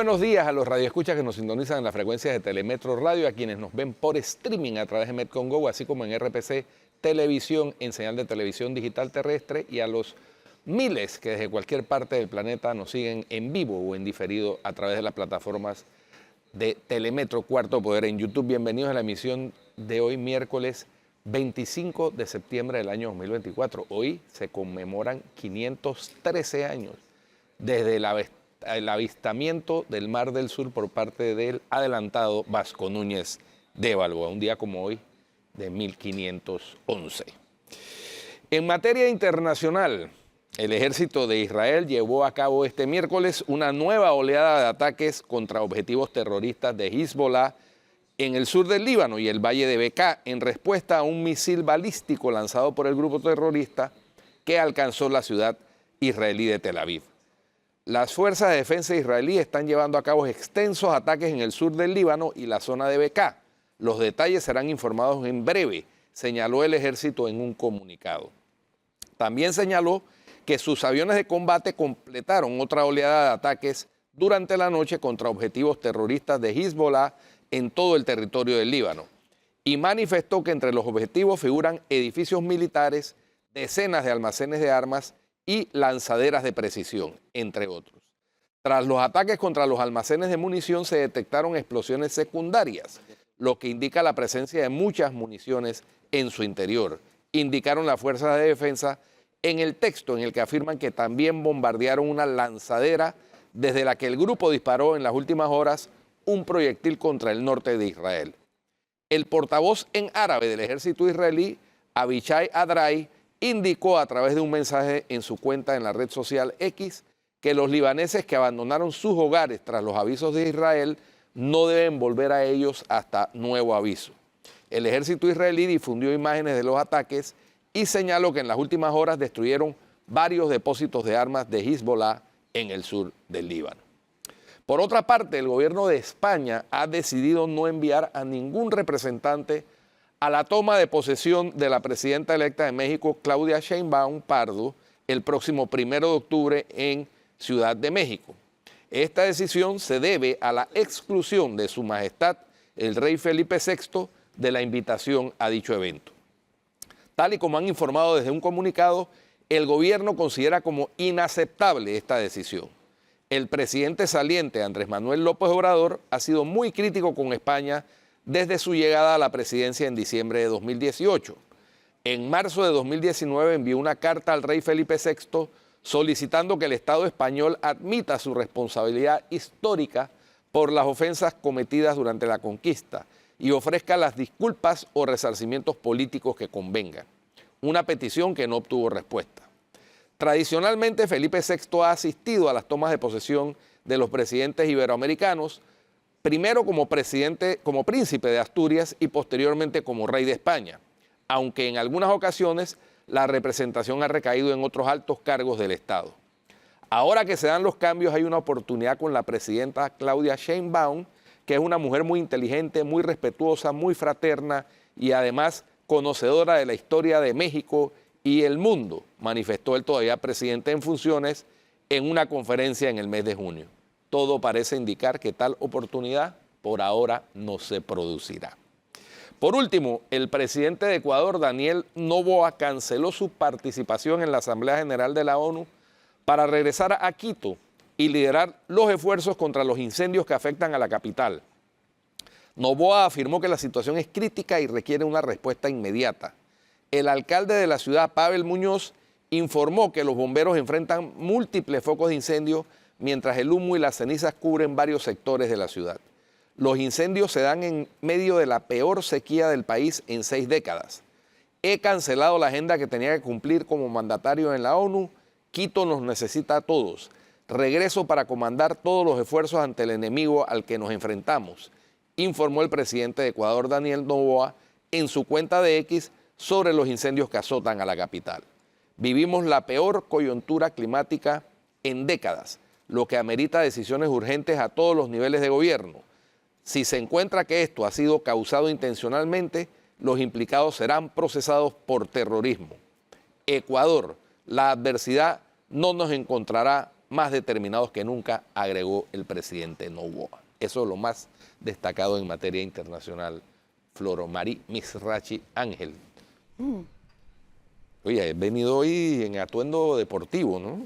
buenos días a los radioescuchas que nos sintonizan en las frecuencias de Telemetro Radio, a quienes nos ven por streaming a través de Metcon Go, así como en RPC Televisión, en señal de televisión digital terrestre, y a los miles que desde cualquier parte del planeta nos siguen en vivo o en diferido a través de las plataformas de Telemetro Cuarto Poder en YouTube. Bienvenidos a la emisión de hoy, miércoles 25 de septiembre del año 2024. Hoy se conmemoran 513 años desde el avistamiento del Mar del Sur por parte del adelantado Vasco Núñez de Balboa, un día como hoy de 1511. En materia internacional, el ejército de Israel llevó a cabo este miércoles una nueva oleada de ataques contra objetivos terroristas de Hezbollah en el sur del Líbano y el valle de Bekaa, en respuesta a un misil balístico lanzado por el grupo terrorista que alcanzó la ciudad israelí de Tel Aviv. Las fuerzas de defensa israelíes están llevando a cabo extensos ataques en el sur del Líbano y la zona de Bekaa. Los detalles serán informados en breve, señaló el ejército en un comunicado. También señaló que sus aviones de combate completaron otra oleada de ataques durante la noche contra objetivos terroristas de Hezbollah en todo el territorio del Líbano, y manifestó que entre los objetivos figuran edificios militares, decenas de almacenes de armas y lanzaderas de precisión, entre otros. Tras los ataques contra los almacenes de munición se detectaron explosiones secundarias, lo que indica la presencia de muchas municiones en su interior, indicaron las fuerzas de defensa en el texto, en el que afirman que también bombardearon una lanzadera desde la que el grupo disparó en las últimas horas un proyectil contra el norte de Israel. El portavoz en árabe del ejército israelí, Avichai Adrai, indicó a través de un mensaje en su cuenta en la red social X que los libaneses que abandonaron sus hogares tras los avisos de Israel no deben volver a ellos hasta nuevo aviso. El ejército israelí difundió imágenes de los ataques y señaló que en las últimas horas destruyeron varios depósitos de armas de Hezbollah en el sur del Líbano. Por otra parte, el gobierno de España ha decidido no enviar a ningún representante a la toma de posesión de la presidenta electa de México, Claudia Sheinbaum Pardo, el próximo 1 de octubre en Ciudad de México. Esta decisión se debe a la exclusión de Su Majestad, el rey Felipe VI, de la invitación a dicho evento. Tal y como han informado desde un comunicado, el gobierno considera como inaceptable esta decisión. El presidente saliente, Andrés Manuel López Obrador, ha sido muy crítico con España desde su llegada a la presidencia en diciembre de 2018. En marzo de 2019 envió una carta al rey Felipe VI solicitando que el Estado español admita su responsabilidad histórica por las ofensas cometidas durante la conquista y ofrezca las disculpas o resarcimientos políticos que convengan. Una petición que no obtuvo respuesta. Tradicionalmente, Felipe VI ha asistido a las tomas de posesión de los presidentes iberoamericanos, primero como príncipe de Asturias y posteriormente como rey de España, aunque en algunas ocasiones la representación ha recaído en otros altos cargos del Estado. Ahora que se dan los cambios, hay una oportunidad con la presidenta Claudia Sheinbaum, que es una mujer muy inteligente, muy respetuosa, muy fraterna y además conocedora de la historia de México y el mundo, manifestó el todavía presidente en funciones en una conferencia en el mes de junio. Todo parece indicar que tal oportunidad por ahora no se producirá. Por último, el presidente de Ecuador, Daniel Noboa, canceló su participación en la Asamblea General de la ONU para regresar a Quito y liderar los esfuerzos contra los incendios que afectan a la capital. Noboa afirmó que la situación es crítica y requiere una respuesta inmediata. El alcalde de la ciudad, Pavel Muñoz, informó que los bomberos enfrentan múltiples focos de incendio mientras el humo y las cenizas cubren varios sectores de la ciudad. Los incendios se dan en medio de la peor sequía del país en 6 décadas. He cancelado la agenda que tenía que cumplir como mandatario en la ONU. Quito nos necesita a todos. Regreso para comandar todos los esfuerzos ante el enemigo al que nos enfrentamos, informó el presidente de Ecuador, Daniel Noboa, en su cuenta de X sobre los incendios que azotan a la capital. Vivimos la peor coyuntura climática en décadas, lo que amerita decisiones urgentes a todos los niveles de gobierno. Si se encuentra que esto ha sido causado intencionalmente, los implicados serán procesados por terrorismo. Ecuador, la adversidad no nos encontrará más determinados que nunca, agregó el presidente Noboa. Eso es lo más destacado en materia internacional. Floromari Misrachi Ángel. Oye, he venido hoy en atuendo deportivo, ¿no?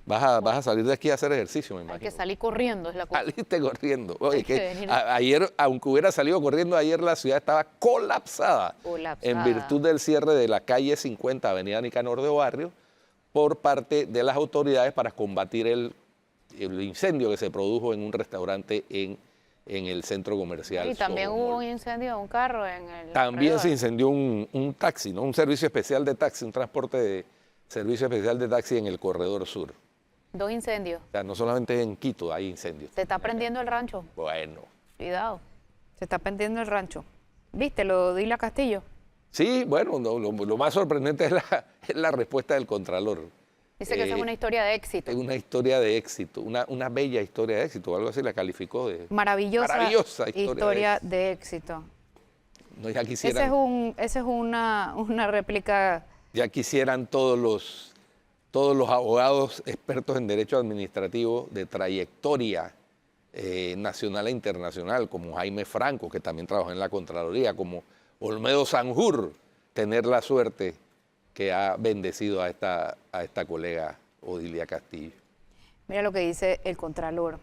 Vas a salir de aquí a hacer ejercicio, me imagino. Hay que salir corriendo, es la cosa. Saliste corriendo. Oye, ayer, aunque hubiera salido corriendo, ayer la ciudad estaba colapsada. En virtud del cierre de la calle 50, avenida Nicanor de Barrio, por parte de las autoridades para combatir el incendio que se produjo en un restaurante en el centro comercial. Y también hubo un incendio de un carro en el También alrededor. se incendió un taxi, ¿no? Un servicio especial de taxi, un transporte de servicio especial de taxi en el corredor sur. 2 incendios. O sea, no solamente en Quito hay incendios. Se está prendiendo el rancho. Bueno. Cuidado. Se está prendiendo el rancho. ¿Viste lo de Isla Castillo? Sí, bueno, lo más sorprendente es la respuesta del Contralor. Dice que esa es una historia de éxito. Es una historia de éxito, una bella historia de éxito, algo así la calificó de Maravillosa historia de éxito. No, ya quisieran, Esa es una réplica. ya quisieran todos los abogados expertos en derecho administrativo de trayectoria nacional e internacional, como Jaime Franco, que también trabajó en la Contraloría, como Olmedo Sanjur, tener la suerte que ha bendecido a esta colega Odilia Castillo. Mira lo que dice el Contralor.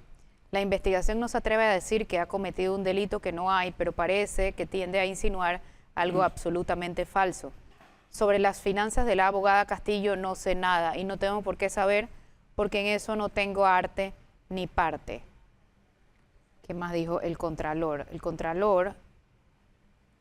La investigación no se atreve a decir que ha cometido un delito que no hay, pero parece que tiende a insinuar algo absolutamente falso. Sobre las finanzas de la abogada Castillo no sé nada y no tengo por qué saber porque en eso no tengo arte ni parte. ¿Qué más dijo el Contralor? El Contralor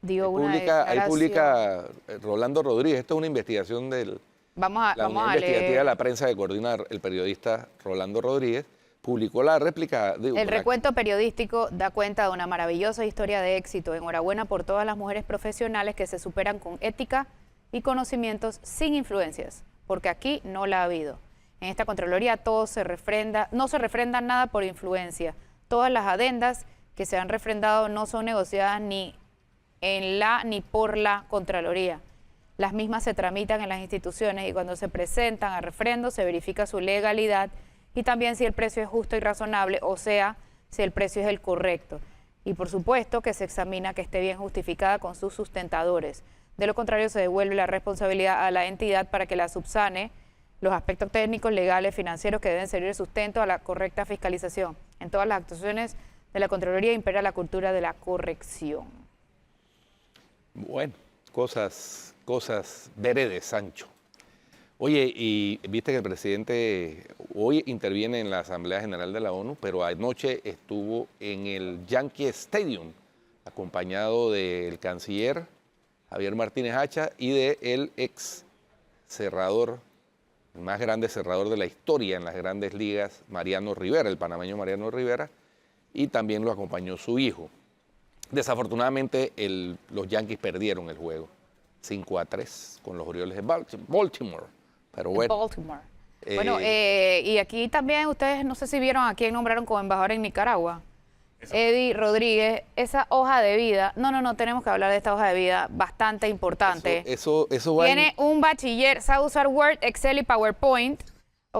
dio una declaración. Ahí publica Rolando Rodríguez. Esto es una investigación de la unidad investigativa de la prensa que coordina el periodista Rolando Rodríguez. Publicó la réplica. El recuento periodístico da cuenta de una maravillosa historia de éxito. Enhorabuena por todas las mujeres profesionales que se superan con ética y conocimientos sin influencias, porque aquí no la ha habido. En esta Contraloría todo se refrenda, no se refrenda nada por influencia. Todas las adendas que se han refrendado no son negociadas ni en la ni por la Contraloría. Las mismas se tramitan en las instituciones y cuando se presentan a refrendo se verifica su legalidad y también si el precio es justo y razonable, o sea, si el precio es el correcto. Y por supuesto que se examina que esté bien justificada con sus sustentadores. De lo contrario, se devuelve la responsabilidad a la entidad para que la subsane los aspectos técnicos, legales, financieros que deben servir de sustento a la correcta fiscalización. En todas las actuaciones de la Contraloría impera la cultura de la corrección. Bueno, cosas veredes, Sancho. Oye, y viste que el presidente hoy interviene en la Asamblea General de la ONU, pero anoche estuvo en el Yankee Stadium, acompañado del canciller Javier Martínez Hacha y del ex cerrador, el más grande cerrador de la historia en las grandes ligas, Mariano Rivera, el panameño Mariano Rivera, y también lo acompañó su hijo. Desafortunadamente, los Yankees perdieron el juego 5-3 con los Orioles de Baltimore. Pero bueno. Baltimore. Bueno, y aquí también ustedes, no sé si vieron a quién nombraron como embajador en Nicaragua. Eddie Rodríguez, esa hoja de vida, no, tenemos que hablar de esta hoja de vida bastante importante. Eso va. Tiene un bachiller, sabe usar Word, Excel y PowerPoint.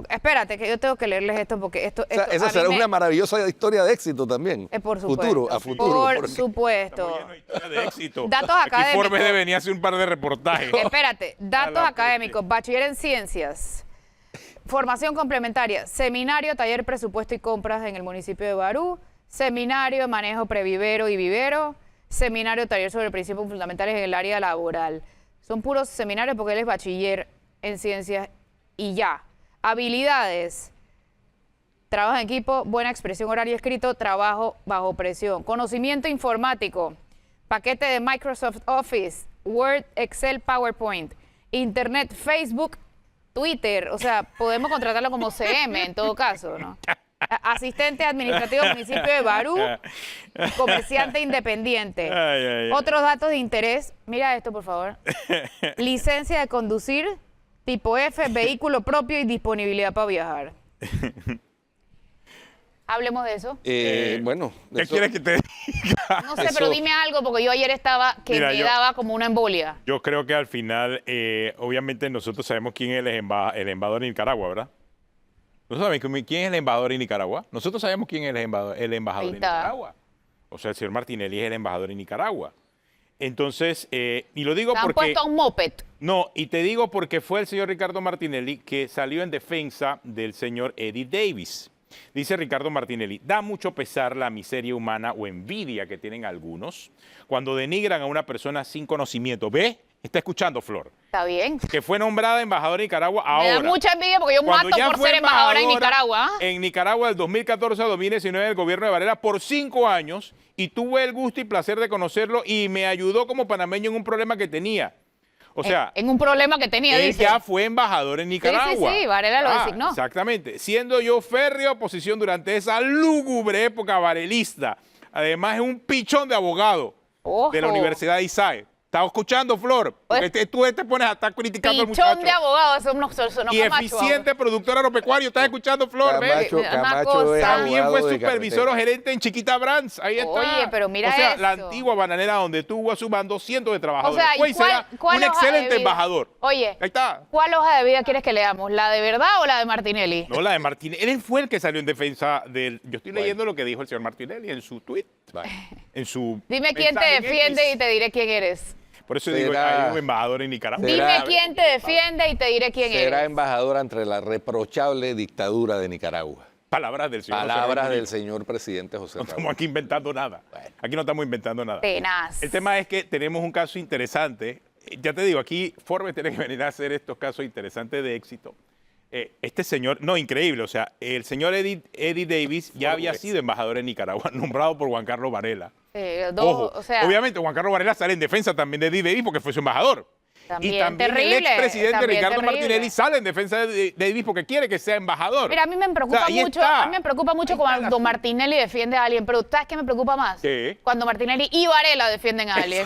Espérate, que yo tengo que leerles esto porque esto esa será una maravillosa historia de éxito también. Por supuesto. A futuro. Por supuesto. Historia de éxito. Datos Aquí académicos. Forbes de venía a hacer un par de reportajes. Espérate, datos académicos, bachiller en ciencias, formación complementaria, seminario, taller, presupuesto y compras en el municipio de Barú, seminario de manejo previvero y vivero, seminario, taller sobre principios fundamentales en el área laboral. Son puros seminarios porque él es bachiller en ciencias y ya. Habilidades, trabajo en equipo, buena expresión oral y escrito, trabajo bajo presión. Conocimiento informático, paquete de Microsoft Office, Word, Excel, PowerPoint, Internet, Facebook, Twitter. O sea, podemos contratarlo como CM en todo caso, ¿no? Asistente administrativo municipio de Barú, comerciante independiente. Otros datos de interés, mira esto por favor. Licencia de conducir, tipo F, vehículo propio y disponibilidad para viajar. Hablemos de eso. Bueno. ¿Qué quieres que te diga? No sé, pero dime algo, porque yo ayer estaba que me daba como una embolia. Yo creo que al final, obviamente nosotros sabemos quién es el embajador de Nicaragua, ¿verdad? ¿No saben quién es el embajador en Nicaragua? Nosotros sabemos quién es el embajador Ahí en está. Nicaragua. O sea, el señor Martinelli es el embajador en Nicaragua. Entonces, y lo digo Se han porque... puesto a un moped. No, y te digo porque fue el señor Ricardo Martinelli que salió en defensa del señor Eddie Davis. Dice Ricardo Martinelli, da mucho pesar la miseria humana o envidia que tienen algunos cuando denigran a una persona sin conocimiento. ¿Ve? Está escuchando, Flor. Está bien. Que fue nombrada embajadora de Nicaragua Me ahora. da mucha envidia porque yo Cuando mato ya por fue ser embajadora en embajadora Nicaragua. ¿Ah? En Nicaragua del 2014 a 2019 del gobierno de Varela por 5 años y tuve el gusto y placer de conocerlo y me ayudó como panameño en un problema que tenía. O sea, En un problema que tenía, él dice. ya fue embajador en Nicaragua. sí, Varela lo designó. Exactamente. Siendo yo férrea oposición durante esa lúgubre época varelista. Además es un pichón de abogado Ojo. de la Universidad de ISAE. ¿Estás escuchando, Flor? Porque tú te pones a estar criticando al muchacho. Pichón de abogado, eso no Y eficiente productor agropecuario. ¿Estás escuchando, Flor? ¿Ves? Camacho, Una Camacho cosa. es También fue abogado de supervisor o carretera. gerente en Chiquita Brands. Ahí está. Oye, pero mira O sea, la eso. antigua bananera donde tuvo sumando cientos de O trabajadores. sea, Pues ¿y cuál será un hoja de excelente vida? embajador. Oye, Ahí está. ¿cuál hoja de vida quieres que leamos? ¿La de verdad o la de Martinelli? No, la de Martinelli. Él fue el que salió en defensa del... Yo estoy leyendo lo que dijo el señor Martinelli en su tweet. Vale. En su Dime quién te mensaje en defiende X. y te diré quién eres. Por eso Será- digo, hay un embajador en Nicaragua. Será- Dime quién te defiende y te diré quién Será eres. embajador entre la reprochable dictadura de Nicaragua. Palabras del señor. José Palabras Raúl del señor presidente José No Raúl. estamos aquí inventando nada. Aquí no estamos inventando nada. Tenaz. El tema es que tenemos un caso interesante. Ya te digo, aquí Forbes tiene que venir a hacer estos casos interesantes de éxito. Este señor, no, increíble, o sea, el señor Eddie Davis ya había Forbes. sido embajador en Nicaragua, nombrado por Juan Carlos Varela. Ojo, Ojo, obviamente Juan Carlos Varela sale en defensa también de Eddie Davis porque fue su embajador. También y también terrible, el expresidente también Ricardo terrible. Martinelli sale en defensa de Davis porque quiere que sea embajador. Mira, a mí me preocupa O sea, ahí mucho, está. a mí me preocupa mucho Ahí está el cuando asunto. Martinelli defiende a alguien, pero ¿sabes qué me preocupa más? ¿Qué? Cuando Martinelli y Varela defienden a alguien.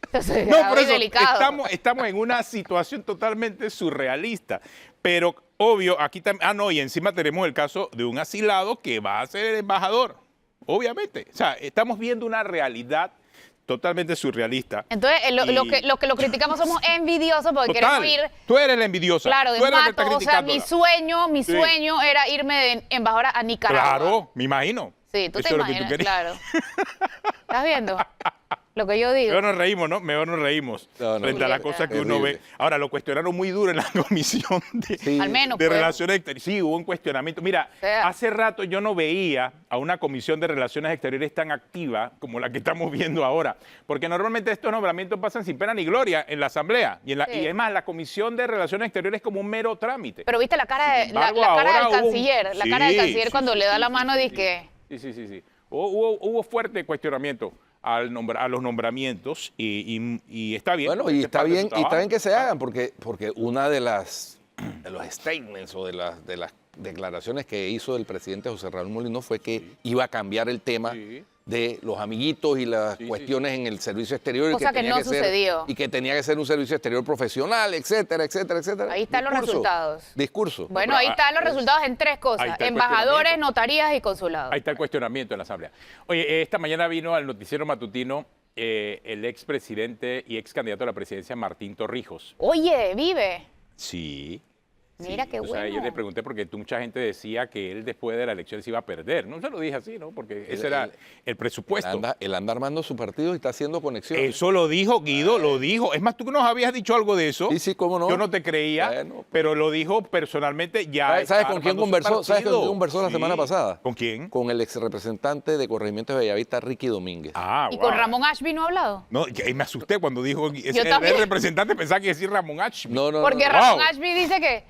Entonces, No, es por eso delicado. estamos en una situación totalmente surrealista. Pero obvio, aquí también. Ah, no, y encima tenemos el caso de un asilado que va a ser el embajador. Obviamente. O sea, estamos viendo una realidad totalmente surrealista. Entonces, Y- los que lo criticamos somos envidiosos porque Total. queremos ir. Tú eres la envidiosa. Claro, Tú de eres la que está mato. O sea, criticándola. mi Sí. sueño era irme de embajadora a Nicaragua. Claro, me imagino. Sí, tú Eso te es lo que tú imaginas, querías. claro. ¿Estás viendo? Lo que yo digo. Mejor nos reímos, ¿no? Mejor nos reímos No, no, frente a las sí, cosas que terrible. uno ve. Ahora, lo cuestionaron muy duro en la comisión de, Sí. Al menos, de pues. Relaciones Exteriores. Sí, hubo un cuestionamiento. Mira, O sea. hace rato yo no veía a una comisión de Relaciones Exteriores tan activa como la que estamos viendo ahora. Porque normalmente estos nombramientos pasan sin pena ni gloria en la Asamblea. Y, Sí. y es más, la Comisión de Relaciones Exteriores es como un mero trámite. Pero viste la cara, Sin de, la embargo, cara del ahora hubo un- canciller, la cara del Sí, canciller sí, cuando sí, le da sí, la sí, mano sí, y sí. que Sí. Hubo fuerte cuestionamiento a los nombramientos y está bien. Bueno, porque y es está parte de bien, su y está trabajo. bien que se hagan, porque una de los statements o de las declaraciones que hizo el presidente José Raúl Mulino fue que iba a cambiar el tema Sí. de los amiguitos y las Sí, sí, cuestiones en el servicio exterior. y Cosa que tenía no sucedió. Y que tenía que ser un servicio exterior profesional, etcétera, etcétera, etcétera. Ahí están los resultados. Discurso. Bueno, pero, ahí están los es- resultados en tres ahí cosas: está el embajadores, cuestionamiento. notarías y consulados. Ahí está el cuestionamiento en la Asamblea. Oye, esta mañana vino al noticiero matutino el expresidente y ex candidato a la presidencia Martín Torrijos. Oye, vive. Sí. Mira qué O sea, bueno. yo le pregunté porque mucha gente decía que él después de la elección se iba a perder. No se lo dije así, ¿no? Porque ese era el presupuesto. Él anda armando su partido y está haciendo conexiones. Eso lo dijo Guido, lo dijo. Es más, tú nos habías dicho algo de eso. Sí, cómo no. Yo no te creía, Bueno. pero lo dijo personalmente ya. ¿Sabes está con quién armando su conversó? ¿Sabes con partido. quién conversó la Sí. semana pasada? ¿Con quién? Con el ex representante de Corregimiento de Bellavista, Ricky Domínguez. Ah, ¿Y wow. con Ramón Ashby no ha hablado? No, que me asusté cuando dijo Yo el también. representante, pensaba que decir Ramón Ashby. No, no, Porque no. Ramón Wow. Ashby dice que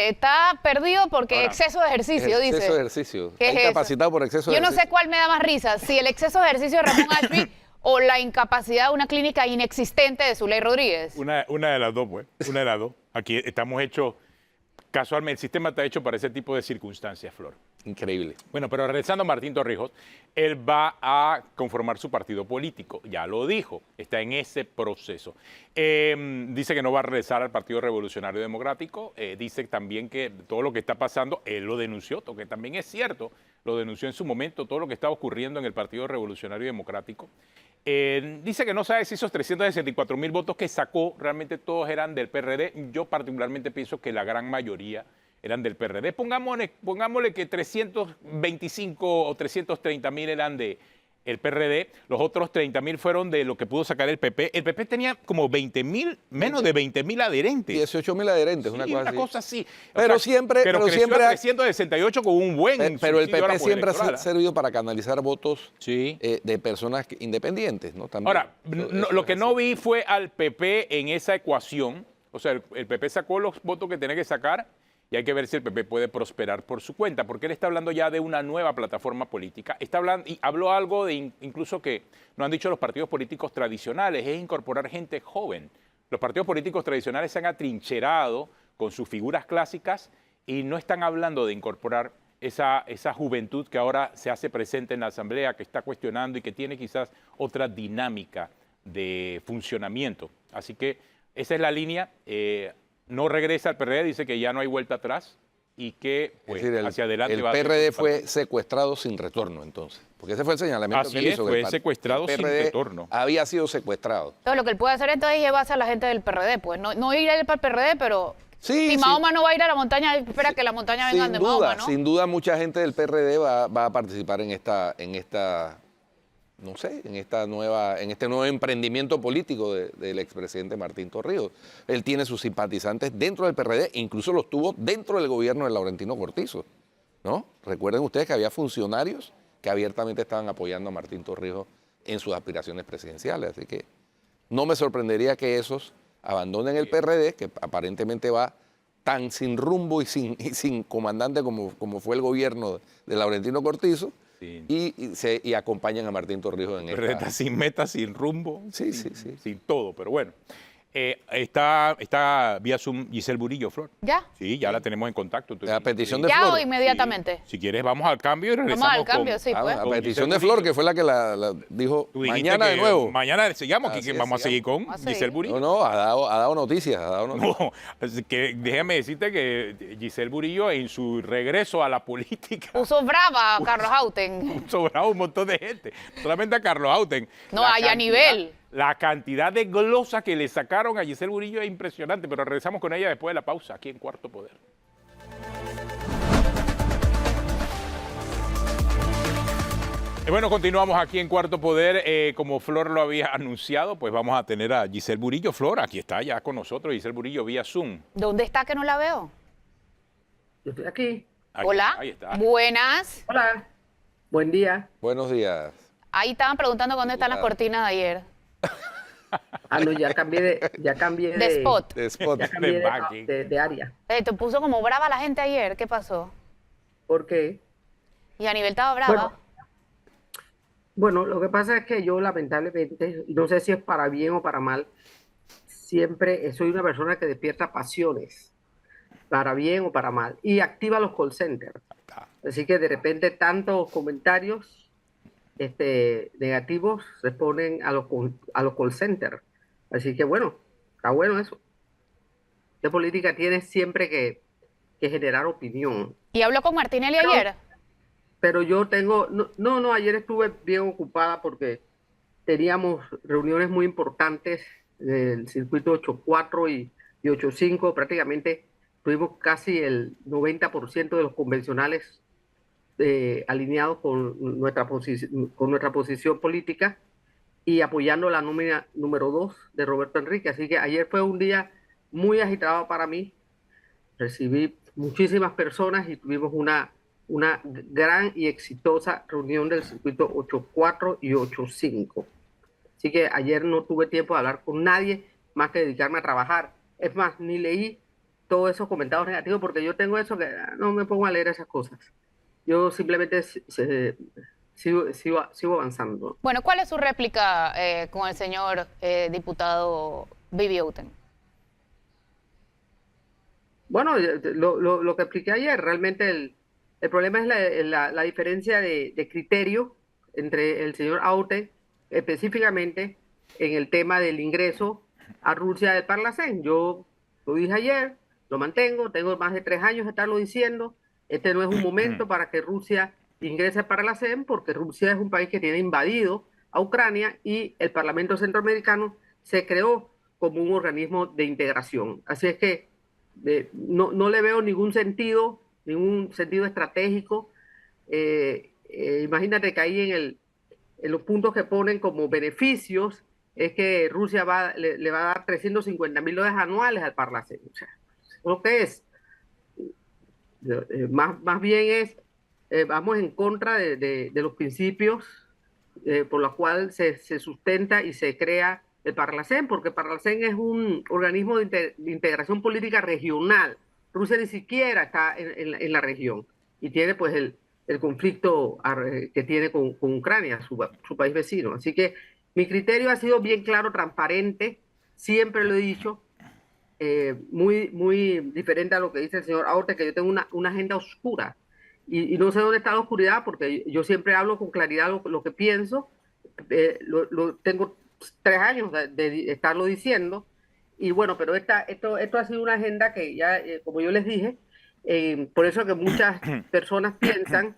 está perdido porque Ahora, exceso de ejercicio, dice. Exceso de ejercicio. ¿Qué Está es eso? incapacitado por exceso de Yo no ejercicio. sé cuál me da más risa, si el exceso de ejercicio de Ramón Ashby o la incapacidad de una clínica inexistente de Zuley Rodríguez. Una de las dos, pues. Una de las dos. Aquí estamos hechos, casualmente, el sistema está hecho para ese tipo de circunstancias, Flor. Increíble. Bueno, pero regresando a Martín Torrijos, él va a conformar su partido político, ya lo dijo, está en ese proceso. Dice que no va a regresar al Partido Revolucionario Democrático, dice también que todo lo que está pasando, él lo denunció, que también es cierto, lo denunció en su momento, todo lo que está ocurriendo en el Partido Revolucionario Democrático. Dice que no sabe si esos 364,000 votos que sacó realmente todos eran del PRD. Yo particularmente pienso que la gran mayoría eran del PRD. Pongámosle que 325 o 330.000 eran de el PRD, los otros 30.000 fueron de lo que pudo sacar el PP. El PP tenía como 20.000, menos de 20.000 adherentes. 18.000 adherentes, Sí, una cosa así. Pero siempre, pero pero creció siempre a 368 con un buen pero el subsidio a la PP siempre ha electoral, ¿eh? servido para canalizar votos Sí. de personas independientes, ¿no? También. Ahora, Eso lo es que así. no vi fue al PP en esa ecuación. O sea, el PP sacó los votos que tenía que sacar y hay que ver si el PP puede prosperar por su cuenta, porque él está hablando ya de una nueva plataforma política. Está hablando, y habló algo de incluso que no han dicho los partidos políticos tradicionales, es incorporar gente joven. Los partidos políticos tradicionales se han atrincherado con sus figuras clásicas y no están hablando de incorporar esa juventud que ahora se hace presente en la Asamblea, que está cuestionando y que tiene quizás otra dinámica de funcionamiento. Así que esa es la línea. No regresa al PRD, dice que ya no hay vuelta atrás y que pues, Es decir, hacia adelante el va a ser PRD su fue partido. secuestrado sin retorno, entonces. Porque ese fue el señalamiento Así que él es, hizo. fue que el secuestrado sin PRD retorno. Había sido secuestrado. Entonces, lo que él puede hacer entonces es llevarse a la gente del PRD, pues. No ir a él para el PRD, pero Sí, si sí. Mahoma no va a ir a la montaña, espera que la montaña vengan de Mahoma, ¿no? Sin duda, mucha gente del PRD va a participar en esta, no sé, en este nuevo emprendimiento político del expresidente Martín Torrijos. Él tiene sus simpatizantes dentro del PRD, incluso los tuvo dentro del gobierno de Laurentino Cortizo, ¿no? Recuerden ustedes que había funcionarios que abiertamente estaban apoyando a Martín Torrijos en sus aspiraciones presidenciales, así que no me sorprendería que esos abandonen el PRD, que aparentemente va tan sin rumbo y sin comandante como fue el gobierno de Laurentino Cortizo, Sí. y acompañan a Martín Torrijos en El PRD está esta. sin meta, sin rumbo, Sí, sin, sí. sin todo, pero bueno. Está vía Zoom Giselle Burillo, Flor. ¿Ya? Sí, ya la tenemos en contacto. Entonces, A petición de ¿Ya Flor. o inmediatamente? Si quieres, vamos al cambio y regresamos Vamos al cambio, sí, pues. A con petición Giselle de Flor, Burillo. que fue la que la dijo Tú dijiste mañana que de nuevo. Mañana sigamos, Así que es, vamos a seguir con Vamos a seguir. Giselle Burillo. No, ha dado noticias, No, es que déjame decirte que Giselle Burillo en su regreso a la política Puso brava a Carlos Hauten. sobraba un montón de gente, solamente a Carlos Hauten. No, La hay a cantidad- nivel. La cantidad de glosas que le sacaron a Giselle Burillo es impresionante, pero regresamos con ella después de la pausa, aquí en Cuarto Poder. Bueno, continuamos aquí en Cuarto Poder. Como Flor lo había anunciado, pues vamos a tener a Giselle Burillo. Flor, aquí está ya con nosotros, Giselle Burillo vía Zoom. ¿Dónde está que no la veo? Yo estoy aquí. Aquí Hola. está, ahí está. Buenas. Hola. Buen día. Buenos días. Ahí estaban preguntando dónde están las Hola. cortinas de ayer. Ah, no, ya cambié De spot. De spot. Ya cambié De backing. de área. Te puso como brava la gente ayer. ¿Qué pasó? Porque, Y a nivel estaba brava. bueno, lo que pasa es que yo lamentablemente, y no sé si es para bien o para mal, siempre soy una persona que despierta pasiones, para bien o para mal, y activa los call centers. Así que de repente tantos comentarios negativos responden a los call centers. Así que bueno, está bueno eso. De política tienes siempre que generar opinión. ¿Y habló con Martinelli ayer? Pero yo tengo, no, ayer estuve bien ocupada porque teníamos reuniones muy importantes del circuito 8.4 y 8.5, prácticamente tuvimos casi el 90% de los convencionales alineados con nuestra posición política y apoyando la nómina número 2 de Roberto Enrique. Así que ayer fue un día muy agitado para mí. Recibí muchísimas personas y tuvimos una gran y exitosa reunión del circuito 8.4 y 8.5. Así que ayer no tuve tiempo de hablar con nadie más que dedicarme a trabajar. Es más, ni leí todos esos comentarios negativos porque yo tengo eso que no me pongo a leer esas cosas. Yo simplemente sigo avanzando. Bueno, ¿cuál es su réplica con el señor diputado Bibi Hauten? Bueno, lo que expliqué ayer, realmente el problema es la diferencia de criterio entre el señor Hauten, específicamente en el tema del ingreso a Rusia del Parlacén. Yo lo dije ayer, lo mantengo, tengo más de 3 años de estarlo diciendo. Este no es un momento para que Rusia ingrese al Parlacén, porque Rusia es un país que tiene invadido a Ucrania y el Parlamento Centroamericano se creó como un organismo de integración. Así es que no le veo ningún sentido estratégico. Imagínate que ahí en los puntos que ponen como beneficios es que Rusia le va a dar $350.000 anuales al Parlacén. O sea, lo que es, más bien es, vamos en contra de los principios por los cuales se sustenta y se crea el Parlacén, porque el Parlacén es un organismo de integración política regional. Rusia ni siquiera está en la región y tiene pues el conflicto que tiene con Ucrania, su país vecino. Así que mi criterio ha sido bien claro, transparente, siempre lo he dicho, muy diferente a lo que dice el señor Aorte, que yo tengo una agenda oscura y no sé dónde está la oscuridad, porque yo siempre hablo con claridad lo que pienso, tengo 3 años de estarlo diciendo, y bueno, pero esto ha sido una agenda que ya, como yo les dije, por eso que muchas personas piensan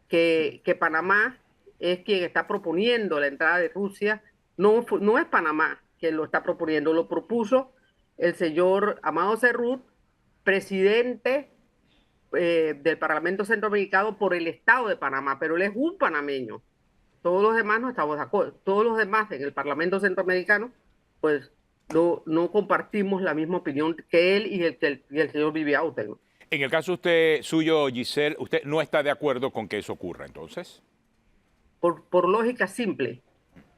que Panamá es quien está proponiendo la entrada de Rusia. No es Panamá quien lo está proponiendo, lo propuso el señor Amado Cerrut, presidente del Parlamento Centroamericano por el Estado de Panamá, pero él es un panameño. Todos los demás no estamos de acuerdo. Todos los demás en el Parlamento Centroamericano, pues no compartimos la misma opinión que él y el señor Viviaute. En el caso suyo, Giselle, ¿usted no está de acuerdo con que eso ocurra entonces? Por lógica simple,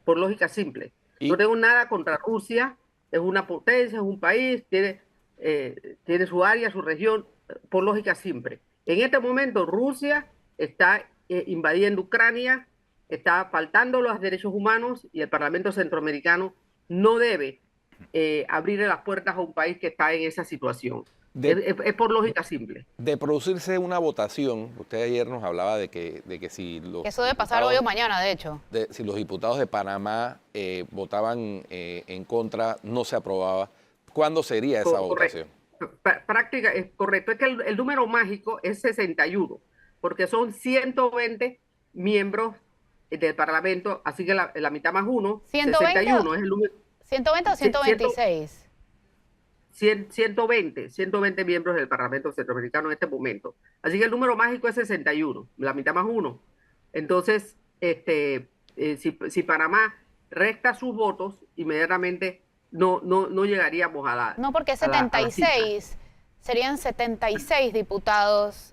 por lógica simple. ¿Y? No tengo nada contra Rusia, es una potencia, es un país, tiene su área, su región, por lógica simple. En este momento Rusia está invadiendo Ucrania, está faltando los derechos humanos y el Parlamento Centroamericano no debe abrirle las puertas a un país que está en esa situación. Es por lógica simple. De producirse una votación, usted ayer nos hablaba de que si los Eso debe pasar hoy o mañana, de hecho. Si los diputados de Panamá votaban en contra, no se aprobaba. ¿Cuándo sería esa votación? Práctica, es correcto. Es que el número mágico es 61, porque son 120 miembros del Parlamento, así que la mitad más uno, 120 61 es el número. 120 o 126. 120 miembros del Parlamento Centroamericano en este momento. Así que el número mágico es 61, la mitad más uno. Entonces, si Panamá resta sus votos, inmediatamente no llegaríamos a la... No, porque 76, serían 76 diputados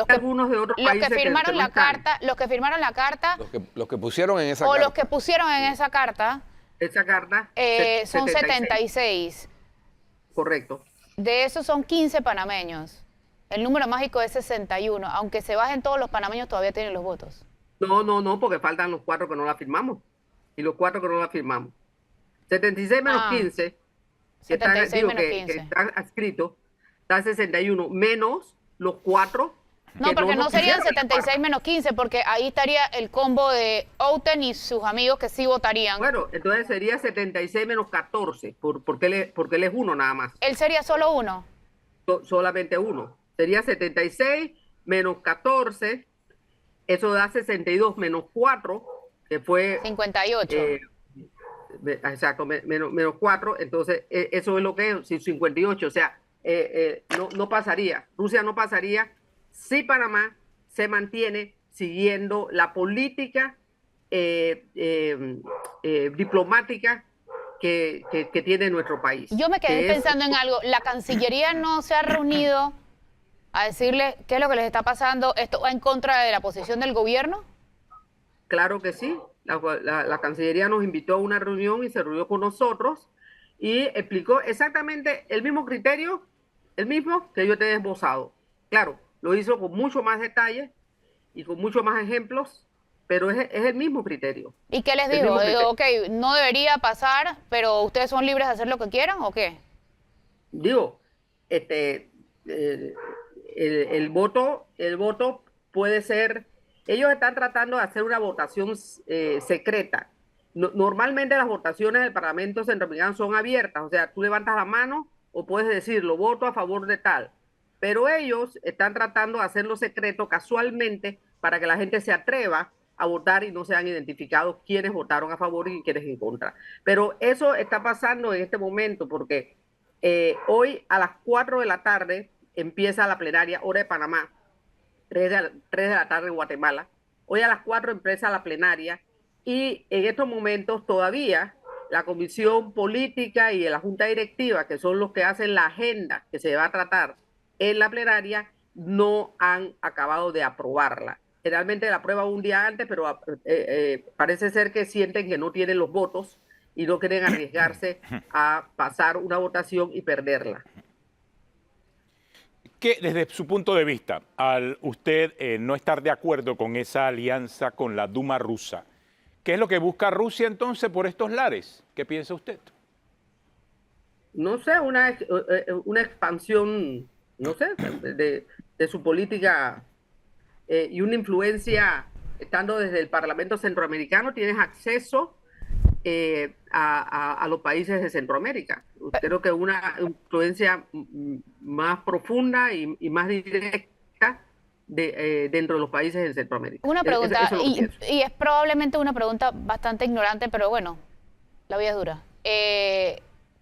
algunos de otros países que firmaron la carta, los que firmaron la carta, los que pusieron en esa o carta. los que pusieron en esa carta, son 76. Correcto. De esos son 15 panameños. El número mágico es 61. Aunque se bajen todos los panameños, todavía tienen los votos. No, porque faltan los 4 que no la firmamos. Y los 4 que no la firmamos. 76 menos 15, 76 menos 15. que está adscrito, está 61, menos los 4. No, porque no serían 76 menos 15, porque ahí estaría el combo de Outen y sus amigos que sí votarían. Bueno, entonces sería 76 menos 14, porque él es uno nada más. ¿Él sería solo uno? Solamente uno. Sería 76 menos 14, eso da 62 menos 4, que fue... 58. Exacto, menos 4, entonces eso es lo que es, 58, o sea, no pasaría, Rusia no pasaría si Panamá se mantiene siguiendo la política diplomática que tiene nuestro país. Yo me quedé pensando en algo, la Cancillería no se ha reunido a decirle qué es lo que les está pasando, ¿esto va en contra de la posición del gobierno? Claro que sí, la Cancillería nos invitó a una reunión y se reunió con nosotros y explicó exactamente el mismo criterio, el mismo que yo te he esbozado. Claro, lo hizo con mucho más detalle y con mucho más ejemplos, pero es el mismo criterio. ¿Y qué les dijo? Digo, ok, no debería pasar, pero ustedes son libres de hacer lo que quieran, ¿o qué? Digo, el voto puede ser... Ellos están tratando de hacer una votación secreta. Normalmente las votaciones del Parlamento Centroamericano son abiertas, o sea, tú levantas la mano o puedes decirlo, voto a favor de tal. Pero ellos están tratando de hacerlo secreto casualmente para que la gente se atreva a votar y no sean identificados quiénes votaron a favor y quiénes en contra. Pero eso está pasando en este momento porque Hoy a las 4 de la tarde empieza la plenaria, hora de Panamá, 3 de la tarde en Guatemala. Hoy a las 4 empieza la plenaria y en estos momentos todavía la Comisión Política y la Junta Directiva, que son los que hacen la agenda que se va a tratar en la plenaria, no han acabado de aprobarla. Generalmente la aprueban un día antes, pero parece ser que sienten que no tienen los votos y no quieren arriesgarse a pasar una votación y perderla. Que desde su punto de vista, al usted no estar de acuerdo con esa alianza con la Duma rusa, ¿qué es lo que busca Rusia entonces por estos lares? ¿Qué piensa usted? No sé, una expansión, no sé, de su política y una influencia, estando desde el Parlamento Centroamericano, tienes acceso a los países de Centroamérica. Creo que una influencia más profunda y más directa dentro de los países de Centroamérica. Una pregunta, Eso es lo que pienso. y es probablemente una pregunta bastante ignorante, pero bueno, la vida es dura.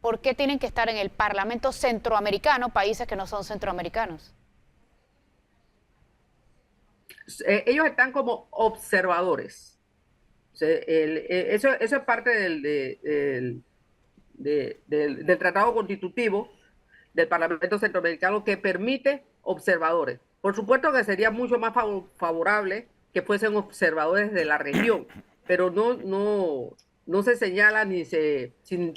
¿Por qué tienen que estar en el Parlamento Centroamericano países que no son centroamericanos? Ellos están como observadores. O sea, eso es parte del tratado constitutivo del Parlamento Centroamericano que permite observadores. Por supuesto que sería mucho más favorable que fuesen observadores de la región, pero no se señala ni se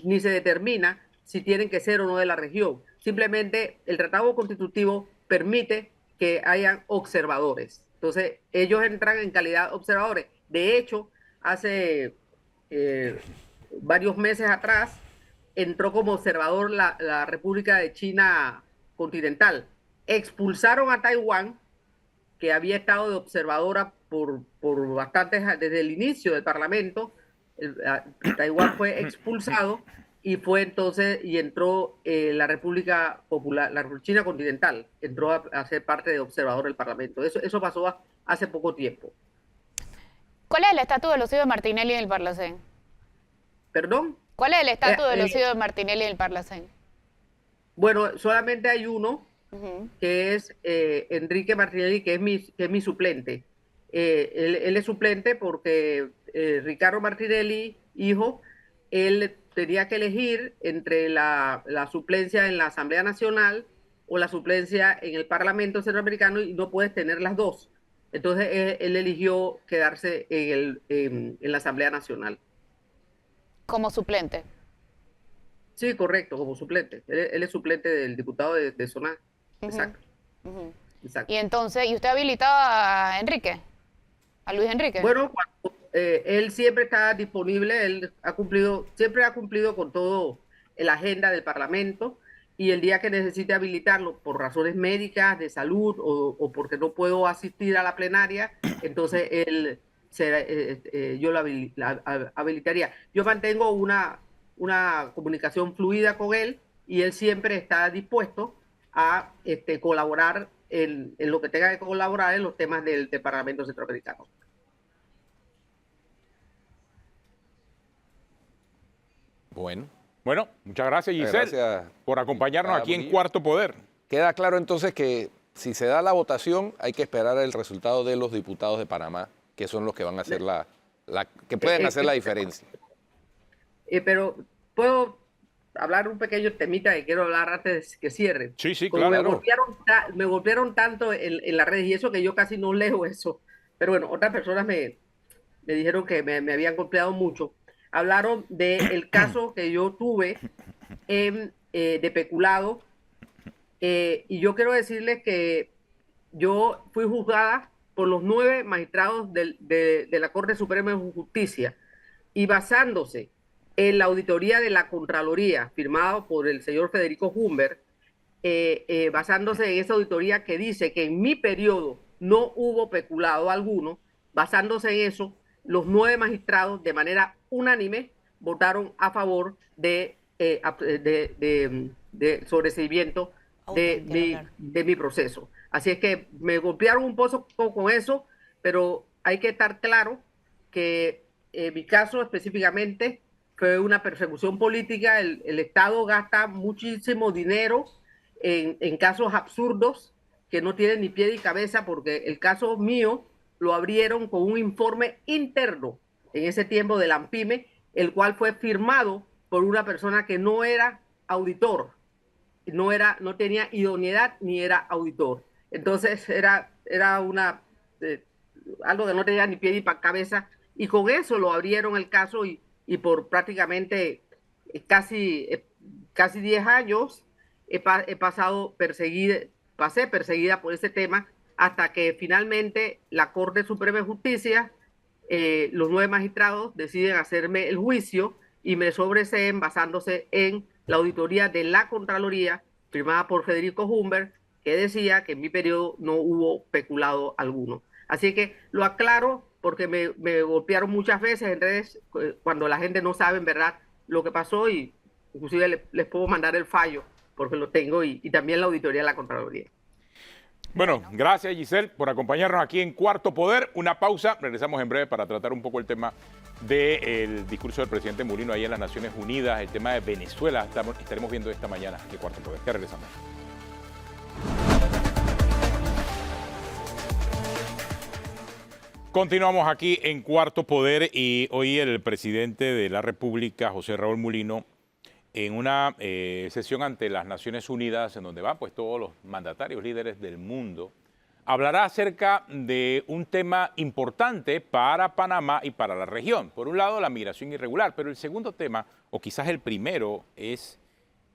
determina si tienen que ser o no de la región. Simplemente el tratado constitutivo permite que hayan observadores. Entonces, ellos entran en calidad de observadores. De hecho, hace varios meses atrás entró como observador la República de China continental. Expulsaron a Taiwán, que había estado de observadora por bastantes, desde el inicio del Parlamento. Taiwán fue expulsado y entró la República Popular, la China continental, entró a ser parte de observador del Parlamento. Eso pasó hace poco tiempo. ¿Cuál es el estatus de Lucio Martinelli en el Parlacén? ¿Perdón? ¿Cuál es el estatus de Lucio Martinelli en el Parlacén? Bueno, solamente hay uno, que es Enrique Martinelli, que es mi suplente. Él es suplente porque Ricardo Martinelli, hijo, él tenía que elegir entre la suplencia en la Asamblea Nacional o la suplencia en el Parlamento Centroamericano y no puedes tener las dos. Entonces él eligió quedarse en la Asamblea Nacional. Como suplente. Sí, correcto, como suplente. Él es suplente del diputado de Soná. Exacto. Exacto. Y entonces, ¿y usted ha habilitado a Enrique? ¿A Luis Enrique? Bueno, él siempre está disponible, él siempre ha cumplido con todo la agenda del Parlamento, y el día que necesite habilitarlo por razones médicas, de salud o porque no puedo asistir a la plenaria, entonces yo lo habilitaría. Yo mantengo una comunicación fluida con él y él siempre está dispuesto a colaborar en lo que tenga que colaborar en los temas del Parlamento Centroamericano. Bueno, muchas gracias, Giselle, gracias por acompañarnos aquí en Bonilla. Cuarto Poder. Queda claro entonces que si se da la votación hay que esperar el resultado de los diputados de Panamá, que son los que van a hacer que pueden hacer la diferencia. Pero puedo hablar un pequeño temita que quiero hablar antes de que cierren. Sí, Porque claro. me golpearon tanto en las redes, y eso que yo casi no leo eso. Pero bueno, otras personas me dijeron que me habían golpeado mucho. Hablaron del caso que yo tuve de peculado. Y yo quiero decirles que yo fui juzgada por los 9 magistrados de la Corte Suprema de Justicia, y basándose en la auditoría de la Contraloría, firmado por el señor Federico Humbert, basándose en esa auditoría que dice que en mi periodo no hubo peculado alguno, basándose en eso, los 9 magistrados de manera unánime votaron a favor de sobreseimiento de mi proceso. Así es que me golpearon un poco con eso, pero hay que estar claro que mi caso específicamente fue una persecución política. El Estado gasta muchísimo dinero en casos absurdos que no tienen ni pie ni cabeza, porque el caso mío lo abrieron con un informe interno en ese tiempo de la ANPIME, el cual fue firmado por una persona que no era auditor, no tenía idoneidad ni era auditor. Entonces era algo que no tenía ni pie ni cabeza, y con eso lo abrieron el caso, y por prácticamente casi 10 años pasé perseguida por ese tema, hasta que finalmente la Corte Suprema de Justicia, los 9 magistrados deciden hacerme el juicio y me sobreseen basándose en la auditoría de la Contraloría firmada por Federico Humbert, que decía que en mi periodo no hubo peculado alguno. Así que lo aclaro porque me golpearon muchas veces en redes cuando la gente no sabe en verdad lo que pasó, y inclusive les puedo mandar el fallo porque lo tengo, y también la auditoría de la Contraloría. Bueno, gracias Giselle por acompañarnos aquí en Cuarto Poder. Una pausa, regresamos en breve para tratar un poco el tema del discurso del presidente Mulino ahí en las Naciones Unidas, el tema de Venezuela. Estaremos viendo esta mañana aquí en Cuarto Poder. Ya regresamos. Continuamos aquí en Cuarto Poder, y hoy el presidente de la República, José Raúl Mulino, en una sesión ante las Naciones Unidas, en donde van pues todos los mandatarios líderes del mundo, hablará acerca de un tema importante para Panamá y para la región. Por un lado, la migración irregular, pero el segundo tema, o quizás el primero, es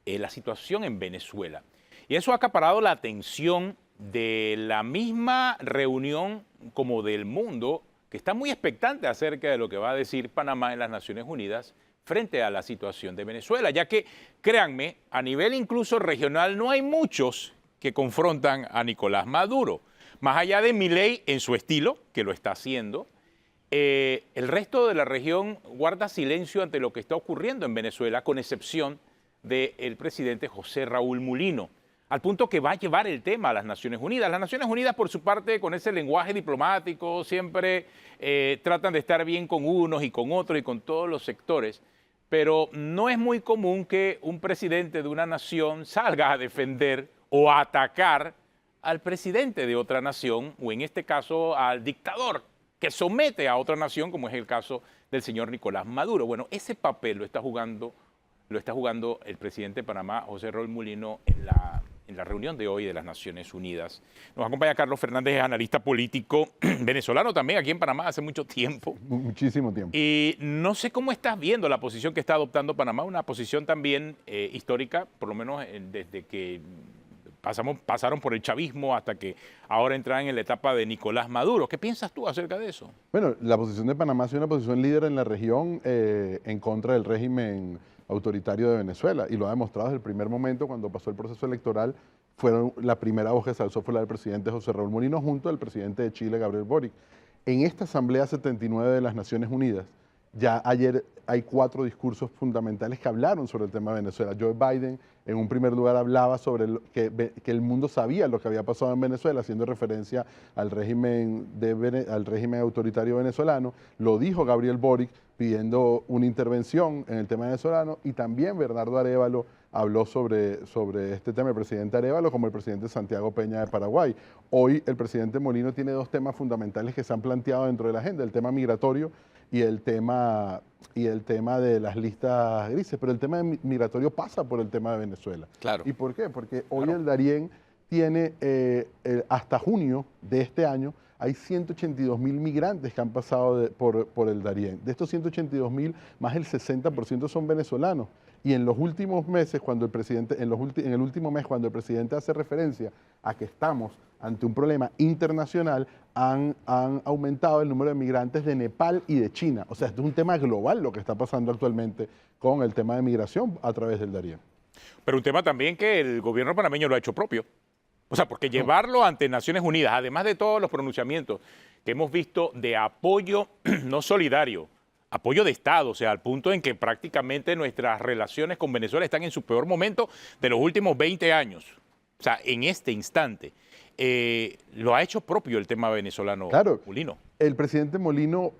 la situación en Venezuela. Y eso ha acaparado la atención de la misma reunión como del mundo, que está muy expectante acerca de lo que va a decir Panamá en las Naciones Unidas frente a la situación de Venezuela, ya que, créanme, a nivel incluso regional no hay muchos que confrontan a Nicolás Maduro. Más allá de Milei en su estilo, que lo está haciendo, el resto de la región guarda silencio ante lo que está ocurriendo en Venezuela, con excepción del presidente José Raúl Mulino, al punto que va a llevar el tema a las Naciones Unidas. Las Naciones Unidas, por su parte, con ese lenguaje diplomático, siempre tratan de estar bien con unos y con otros y con todos los sectores, pero no es muy común que un presidente de una nación salga a defender o a atacar al presidente de otra nación, o en este caso al dictador que somete a otra nación, como es el caso del señor Nicolás Maduro. Bueno, ese papel lo está jugando el presidente de Panamá, José Raúl Mulino, en la reunión de hoy de las Naciones Unidas. Nos acompaña Carlos Fernández, analista político venezolano también aquí en Panamá hace mucho tiempo. Muchísimo tiempo. Y no sé cómo estás viendo la posición que está adoptando Panamá, una posición también histórica, por lo menos desde que pasaron por el chavismo hasta que ahora entran en la etapa de Nicolás Maduro. ¿Qué piensas tú acerca de eso? Bueno, la posición de Panamá ha sido una posición líder en la región en contra del régimen autoritario de Venezuela, y lo ha demostrado desde el primer momento. Cuando pasó el proceso electoral, la primera voz que se alzó fue la del presidente José Raúl Mulino junto al presidente de Chile, Gabriel Boric. En esta Asamblea 79 de las Naciones Unidas, ya ayer hay 4 discursos fundamentales que hablaron sobre el tema de Venezuela. Joe Biden, en un primer lugar, hablaba sobre que el mundo sabía lo que había pasado en Venezuela, haciendo referencia al régimen autoritario venezolano. Lo dijo Gabriel Boric, pidiendo una intervención en el tema venezolano, y también Bernardo Arévalo habló sobre este tema, el presidente Arévalo como el presidente Santiago Peña de Paraguay. Hoy el presidente Mulino tiene 2 temas fundamentales que se han planteado dentro de la agenda: el tema migratorio y el tema de las listas grises, pero el tema migratorio pasa por el tema de Venezuela. Claro. ¿Y por qué? Porque hoy el Darién tiene, hasta junio de este año, hay 182.000 migrantes que han pasado por el Darién. De estos 182.000, más del 60% son venezolanos. Y en los últimos meses, cuando en el último mes, cuando el presidente hace referencia a que estamos ante un problema internacional, han aumentado el número de migrantes de Nepal y de China. O sea, esto es un tema global lo que está pasando actualmente con el tema de migración a través del Darién. Pero un tema también que el gobierno panameño lo ha hecho propio. O sea, porque llevarlo ante Naciones Unidas, además de todos los pronunciamientos que hemos visto de apoyo no solidario, apoyo de Estado, o sea, al punto en que prácticamente nuestras relaciones con Venezuela están en su peor momento de los últimos 20 años. O sea, en este instante, lo ha hecho propio el tema venezolano, claro, Mulino. El presidente Mulino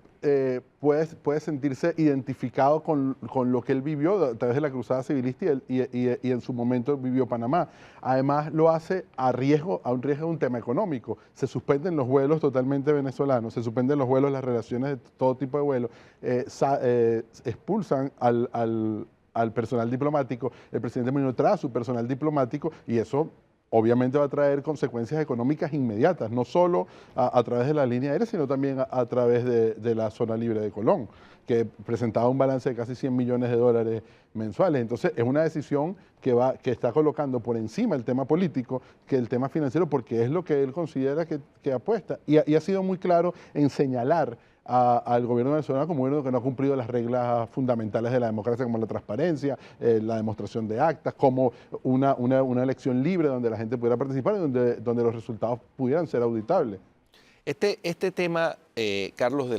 puede sentirse identificado con lo que él vivió a través de la cruzada civilista y en su momento vivió Panamá. Además lo hace a un riesgo de un tema económico. Se suspenden los vuelos totalmente venezolanos, se suspenden los vuelos, las relaciones de todo tipo de vuelos, expulsan al personal diplomático, el presidente Molino trae a su personal diplomático y eso obviamente va a traer consecuencias económicas inmediatas, no solo a través de la línea aérea, sino también a través de la zona libre de Colón, que presentaba un balance de casi 100 millones de dólares mensuales. Entonces, es una decisión que está colocando por encima el tema político que el tema financiero, porque es lo que él considera que apuesta. Y ha sido muy claro en señalar al gobierno venezolano como un gobierno que no ha cumplido las reglas fundamentales de la democracia, como la transparencia, la demostración de actas, como una elección libre donde la gente pudiera participar y donde los resultados pudieran ser auditables. Este tema, Carlos, de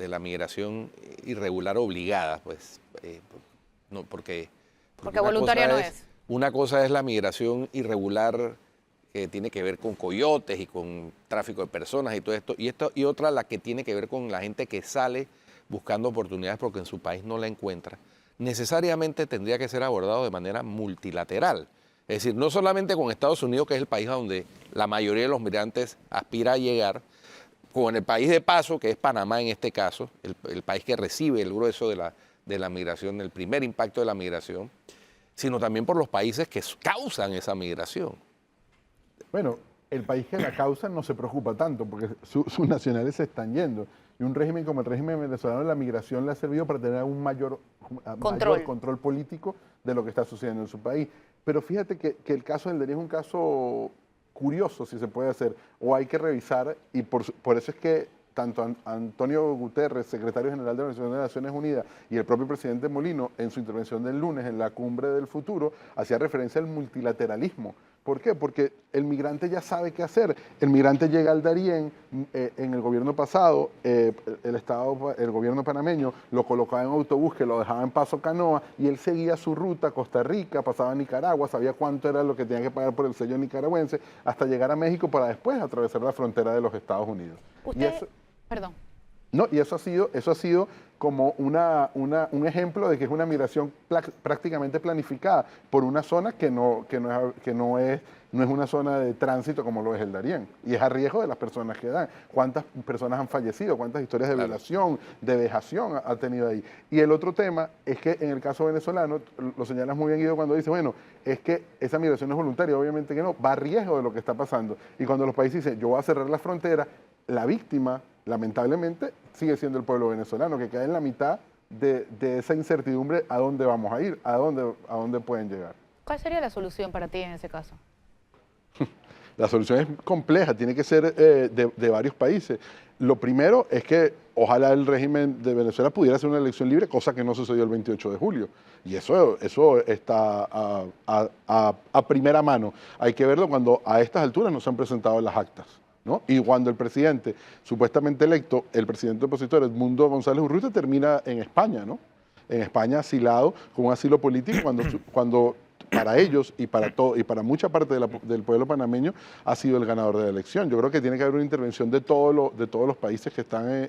la migración irregular obligada, pues, no, porque voluntaria no es. Una cosa es la migración irregular que tiene que ver con coyotes y con tráfico de personas y todo esto, y otra la que tiene que ver con la gente que sale buscando oportunidades porque en su país no la encuentra, necesariamente tendría que ser abordado de manera multilateral. Es decir, no solamente con Estados Unidos, que es el país a donde la mayoría de los migrantes aspira a llegar, con el país de paso, que es Panamá en este caso, el país que recibe el grueso de la migración, el primer impacto de la migración, sino también por los países que causan esa migración. Bueno, el país que la causa no se preocupa tanto porque sus nacionales se están yendo. Y un régimen como el régimen venezolano, la migración le ha servido para tener un mayor control político de lo que está sucediendo en su país. Pero fíjate que el caso del Darién es un caso curioso, si se puede hacer, o hay que revisar, y por eso es que tanto Antonio Guterres, secretario general de la Organización de Naciones Unidas, y el propio presidente Molino, en su intervención del lunes en la Cumbre del Futuro, hacía referencia al multilateralismo. ¿Por qué? Porque el migrante ya sabe qué hacer. El migrante llega al Darién, en el gobierno pasado, el gobierno panameño lo colocaba en autobús que lo dejaba en Paso Canoa y él seguía su ruta a Costa Rica, pasaba a Nicaragua, sabía cuánto era lo que tenía que pagar por el sello nicaragüense, hasta llegar a México para después atravesar la frontera de los Estados Unidos. Perdón. No, y eso ha sido como un ejemplo de que es una migración prácticamente planificada por una zona que no es una zona de tránsito como lo es el Darién. Y es a riesgo de las personas que dan. ¿Cuántas personas han fallecido? ¿Cuántas historias de violación, de vejación ha tenido ahí? Y el otro tema es que en el caso venezolano, lo señalas muy bien, Guido, cuando dice, bueno, es que esa migración no es voluntaria, obviamente que no, va a riesgo de lo que está pasando. Y cuando los países dicen, yo voy a cerrar la frontera, la víctima, lamentablemente, sigue siendo el pueblo venezolano, que queda en la mitad de esa incertidumbre a dónde vamos a ir, a dónde pueden llegar. ¿Cuál sería la solución para ti en ese caso? La solución es compleja, tiene que ser de varios países. Lo primero es que ojalá el régimen de Venezuela pudiera hacer una elección libre, cosa que no sucedió el 28 de julio. Y eso está a primera mano. Hay que verlo cuando a estas alturas no se han presentado las actas, ¿no? Y cuando el presidente, supuestamente electo, el presidente opositor Edmundo González Urrutia, termina en España, ¿no? En España asilado, con un asilo político, cuando para ellos y para mucha parte del pueblo panameño ha sido el ganador de la elección. Yo creo que tiene que haber una intervención de todos los países que están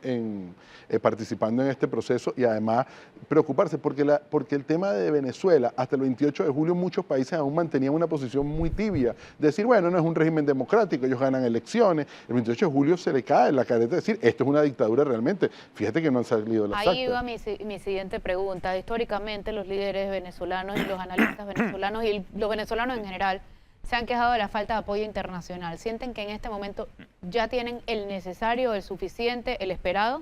participando en este proceso y además preocuparse porque el tema de Venezuela, hasta el 28 de julio muchos países aún mantenían una posición muy tibia, decir, bueno, no es un régimen democrático, ellos ganan elecciones. El 28 de julio se le cae la careta de decir, esto es una dictadura realmente. Fíjate que no han salido las actas. Ahí va mi siguiente pregunta. Históricamente los líderes venezolanos y los analistas venezolanos y los venezolanos en general se han quejado de la falta de apoyo internacional. ¿Sienten que en este momento ya tienen el necesario, el suficiente, el esperado?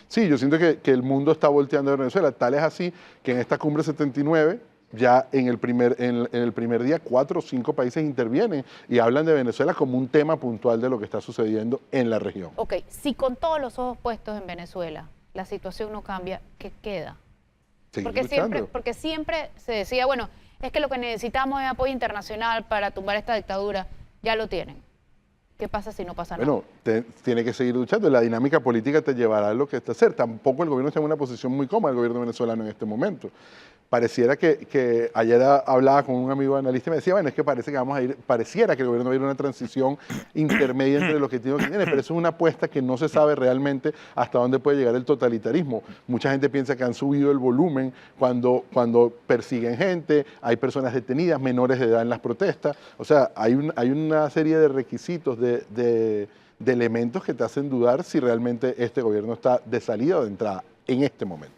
Sí, yo siento que el mundo está volteando a Venezuela. Tal es así que en esta cumbre 79, ya en el primer día, 4 o 5 países intervienen y hablan de Venezuela como un tema puntual de lo que está sucediendo en la región. Ok, si con todos los ojos puestos en Venezuela la situación no cambia, ¿qué queda? Porque siempre se decía, bueno, es que lo que necesitamos es apoyo internacional para tumbar esta dictadura. Ya lo tienen. ¿Qué pasa si no pasa nada? Bueno, tiene que seguir luchando. La dinámica política te llevará a lo que está a hacer. Tampoco el gobierno está en una posición muy cómoda, el gobierno venezolano en este momento. Pareciera que ayer hablaba con un amigo analista y me decía, bueno, es que parece que pareciera que el gobierno va a ir a una transición intermedia entre lo que tiene y lo que tiene, pero eso es una apuesta que no se sabe realmente hasta dónde puede llegar el totalitarismo. Mucha gente piensa que han subido el volumen cuando persiguen gente, hay personas detenidas, menores de edad en las protestas. O sea, hay una serie de requisitos, de elementos que te hacen dudar si realmente este gobierno está de salida o de entrada en este momento.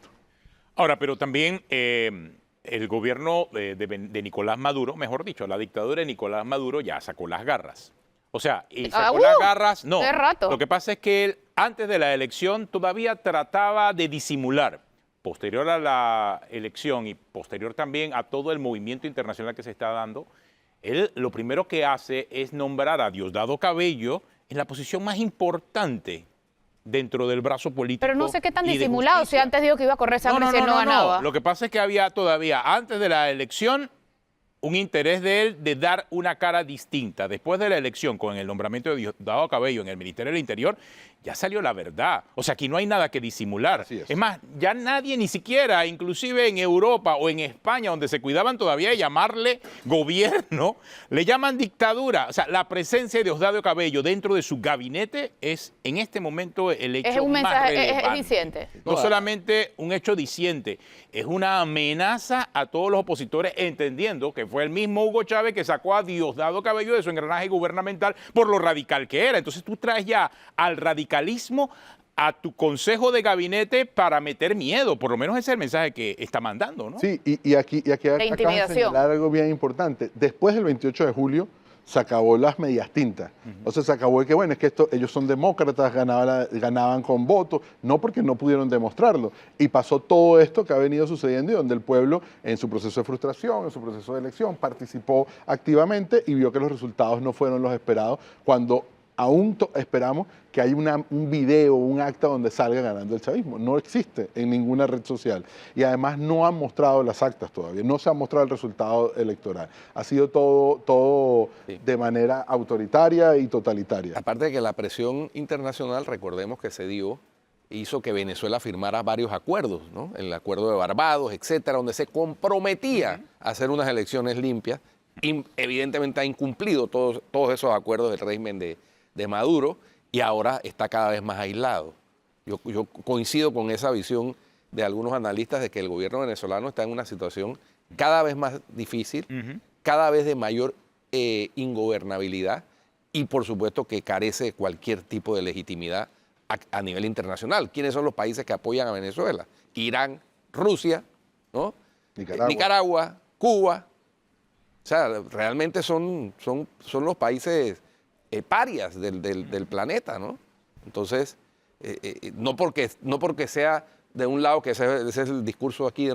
Ahora, pero también el gobierno de Nicolás Maduro, mejor dicho, la dictadura de Nicolás Maduro ya sacó las garras. O sea, y sacó las garras, no. Hace rato. Lo que pasa es que él, antes de la elección, todavía trataba de disimular. Posterior a la elección y posterior también a todo el movimiento internacional que se está dando, él lo primero que hace es nombrar a Diosdado Cabello en la posición más importante dentro del brazo político. Pero no sé qué tan y de disimulado, si justicia. antes dijo que iba a correr sangre si él no ganaba. Lo que pasa es que había todavía, antes de la elección, un interés de él de dar una cara distinta. Después de la elección, con el nombramiento de Diosdado Cabello en el Ministerio del Interior, ya salió la verdad. O sea, aquí no hay nada que disimular. Es más, ya nadie, ni siquiera, inclusive en Europa o en España, donde se cuidaban todavía de llamarle gobierno, le llaman dictadura. O sea, la presencia de Diosdado Cabello dentro de su gabinete es, en este momento, el hecho Es un más mensaje, relevante. es diciente. No solamente un hecho diciente, es una amenaza a todos los opositores, entendiendo que fue el mismo Hugo Chávez que sacó a Diosdado Cabello de su engranaje gubernamental por lo radical que era. Entonces tú traes ya al radicalismo a tu consejo de gabinete para meter miedo, por lo menos ese es el mensaje que está mandando, ¿no? Sí, y aquí acabas de señalar algo bien importante. Después del 28 de julio se acabó las medias tintas. O sea, se acabó el que, bueno, es que ellos son demócratas, ganaban con votos, no porque no pudieron demostrarlo. Y pasó todo esto que ha venido sucediendo y donde el pueblo, en su proceso de frustración, en su proceso de elección, participó activamente y vio que los resultados no fueron los esperados cuando aún esperamos que haya un video, un acta donde salga ganando el chavismo. No existe en ninguna red social. Y además no han mostrado las actas todavía, no se ha mostrado el resultado electoral. Ha sido todo de manera autoritaria y totalitaria. Aparte de que la presión internacional, recordemos que se dio, hizo que Venezuela firmara varios acuerdos, ¿no? El acuerdo de Barbados, etcétera, donde se comprometía a hacer unas elecciones limpias. Evidentemente ha incumplido todos esos acuerdos del régimen de Maduro y ahora está cada vez más aislado. Yo coincido con esa visión de algunos analistas de que el gobierno venezolano está en una situación cada vez más difícil, cada vez de mayor ingobernabilidad y por supuesto que carece de cualquier tipo de legitimidad a nivel internacional. ¿Quiénes son los países que apoyan a Venezuela? Irán, Rusia, ¿no? Nicaragua, Cuba. O sea, realmente son los países parias del planeta, ¿no? Entonces, no porque sea de un lado, que ese es el discurso aquí de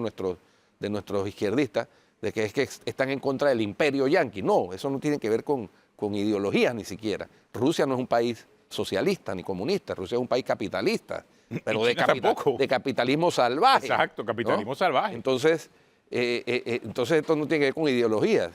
nuestros izquierdistas, de que es que están en contra del imperio yanqui. No, eso no tiene que ver con ideologías ni siquiera. Rusia no es un país socialista ni comunista, Rusia es un país capitalista, pero de capitalismo salvaje. Exacto, capitalismo salvaje. Entonces esto no tiene que ver con ideologías,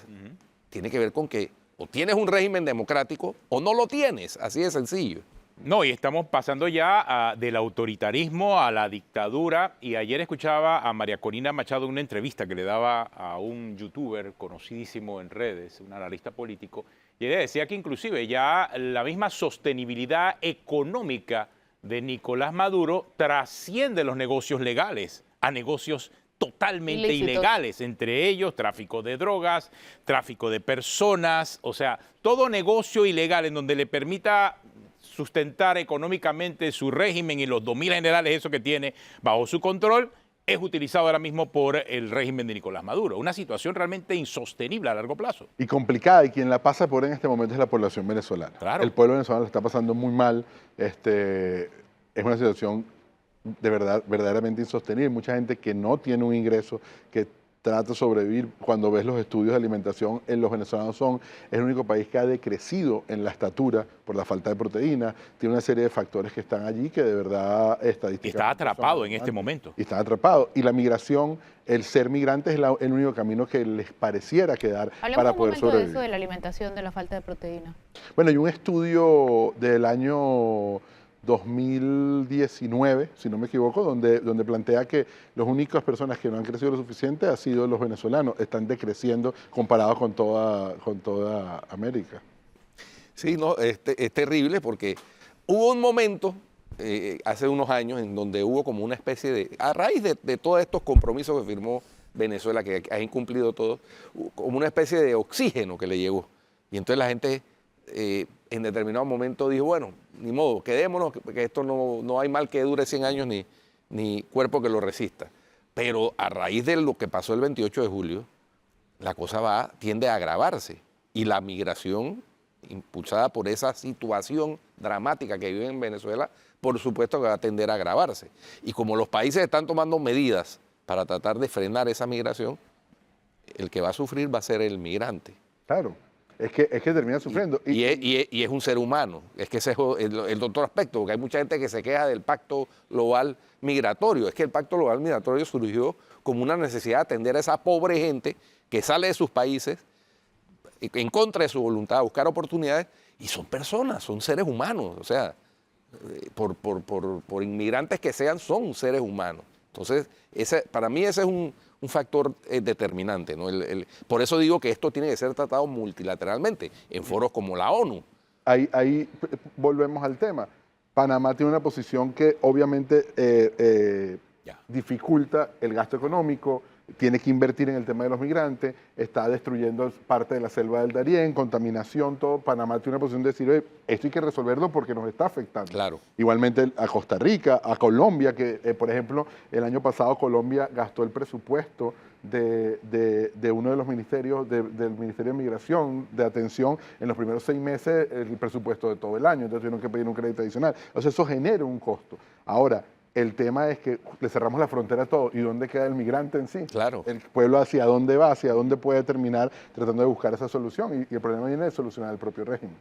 tiene que ver con que o tienes un régimen democrático o no lo tienes, así de sencillo. No, y estamos pasando ya del autoritarismo a la dictadura. Y ayer escuchaba a María Corina Machado en una entrevista que le daba a un youtuber conocidísimo en redes, un analista político, y ella decía que inclusive ya la misma sostenibilidad económica de Nicolás Maduro trasciende los negocios legales a negocios totalmente ilegales, entre ellos tráfico de drogas, tráfico de personas, o sea, todo negocio ilegal en donde le permita sustentar económicamente su régimen y los 2.000 generales, eso que tiene bajo su control, es utilizado ahora mismo por el régimen de Nicolás Maduro. Una situación realmente insostenible a largo plazo. Y complicada, y quien la pasa por en este momento es la población venezolana. Claro. El pueblo venezolano lo está pasando muy mal, es una situación de verdad, verdaderamente insostenible. Mucha gente que no tiene un ingreso, que trata de sobrevivir. Cuando ves los estudios de alimentación, los venezolanos es el único país que ha decrecido en la estatura por la falta de proteína. Tiene una serie de factores que están allí que de verdad estadísticamente Está atrapado en este momento. Y están atrapados. Y la migración, el ser migrante es el único camino que les pareciera quedar Hablemos para un poder momento de sobrevivir. eso, de la alimentación, de la falta de proteína. Bueno, hay un estudio del año 2019, si no me equivoco, donde plantea que las únicas personas que no han crecido lo suficiente han sido los venezolanos. Están decreciendo comparados con toda América. Sí, no, es terrible porque hubo un momento hace unos años en donde hubo como una especie de, a raíz de todos estos compromisos que firmó Venezuela, que ha incumplido todos, como una especie de oxígeno que le llegó. Y entonces la gente en determinado momento dijo, bueno, ni modo, quedémonos, que esto no hay mal que dure 100 años ni cuerpo que lo resista. Pero a raíz de lo que pasó el 28 de julio, la cosa tiende a agravarse. Y la migración, impulsada por esa situación dramática que vive en Venezuela, por supuesto que va a tender a agravarse. Y como los países están tomando medidas para tratar de frenar esa migración, el que va a sufrir va a ser el migrante. Claro, es que termina sufriendo. Y es un ser humano. Es que ese es el otro aspecto, porque hay mucha gente que se queja del Pacto Global Migratorio. Es que el Pacto Global Migratorio surgió como una necesidad de atender a esa pobre gente que sale de sus países en contra de su voluntad a buscar oportunidades, y son personas, son seres humanos. O sea, por inmigrantes que sean, son seres humanos. Entonces, para mí ese es un factor determinante, ¿no? Por eso digo que esto tiene que ser tratado multilateralmente, en foros como la ONU. Ahí volvemos al tema. Panamá tiene una posición que obviamente dificulta el gasto económico, tiene que invertir en el tema de los migrantes, está destruyendo parte de la selva del Darién, contaminación, todo. Panamá tiene una posición de decir, oye, esto hay que resolverlo porque nos está afectando. Claro. Igualmente a Costa Rica, a Colombia, que por ejemplo, el año pasado Colombia gastó el presupuesto de uno de los ministerios, del Ministerio de Migración, de atención, en los primeros 6 meses, el presupuesto de todo el año. Entonces tuvieron que pedir un crédito adicional. Entonces eso genera un costo. Ahora, el tema es que le cerramos la frontera a todo. ¿Y dónde queda el migrante en sí? Claro. El pueblo hacia dónde va, hacia dónde puede terminar tratando de buscar esa solución. Y el problema viene de solucionar el propio régimen.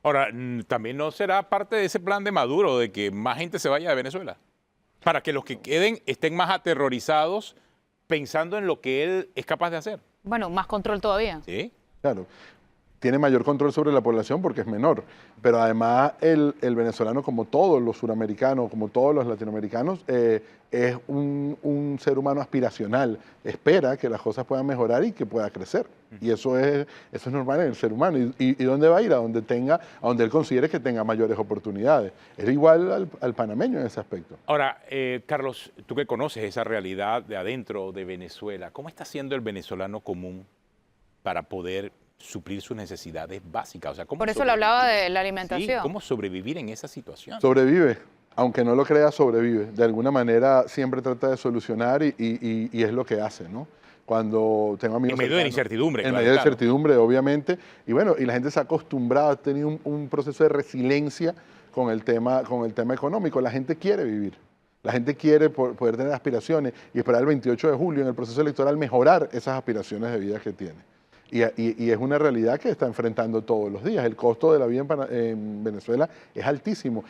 Ahora, también no será parte de ese plan de Maduro de que más gente se vaya de Venezuela, para que los que queden estén más aterrorizados pensando en lo que él es capaz de hacer. Bueno, más control todavía. Sí. Claro. Tiene mayor control sobre la población porque es menor, pero además el venezolano, como todos los suramericanos, como todos los latinoamericanos, es un ser humano aspiracional, espera que las cosas puedan mejorar y que pueda crecer. Y eso es normal en el ser humano. ¿Y dónde va a ir? A donde él considere que tenga mayores oportunidades. Es igual al panameño en ese aspecto. Ahora, Carlos, tú que conoces esa realidad de adentro de Venezuela, ¿cómo está haciendo el venezolano común para poder suplir sus necesidades básicas? O sea, ¿cómo Por eso le hablaba de la alimentación. Sí, ¿cómo sobrevivir en esa situación? Sobrevive, aunque no lo crea, sobrevive. De alguna manera siempre trata de solucionar y es lo que hace, ¿no? Cuando tengo amigos En medio de la cercanos, incertidumbre. En claro, medio de la claro. incertidumbre, obviamente. Y bueno, y la gente se ha acostumbrado, ha tenido un proceso de resiliencia con el tema económico. La gente quiere vivir. La gente quiere poder tener aspiraciones y esperar el 28 de julio en el proceso electoral mejorar esas aspiraciones de vida que tiene. Y es una realidad que está enfrentando todos los días. El costo de la vida en Venezuela es altísimo.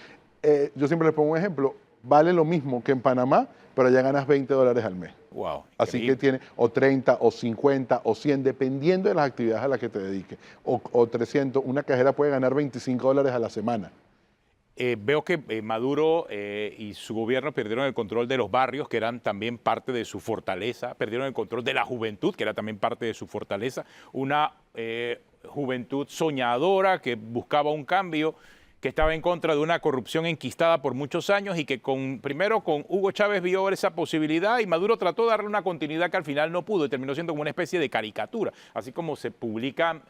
Yo siempre les pongo un ejemplo. Vale lo mismo que en Panamá, pero allá ganas $20 al mes. Wow, Así increíble. que tiene o 30, o 50, o 100, dependiendo de las actividades a las que te dediques. O 300, una cajera puede ganar $25 a la semana. Veo que Maduro y su gobierno perdieron el control de los barrios, que eran también parte de su fortaleza, perdieron el control de la juventud, que era también parte de su fortaleza, una juventud soñadora que buscaba un cambio, que estaba en contra de una corrupción enquistada por muchos años y que primero con Hugo Chávez vio esa posibilidad y Maduro trató de darle una continuidad que al final no pudo y terminó siendo como una especie de caricatura, así como se publica,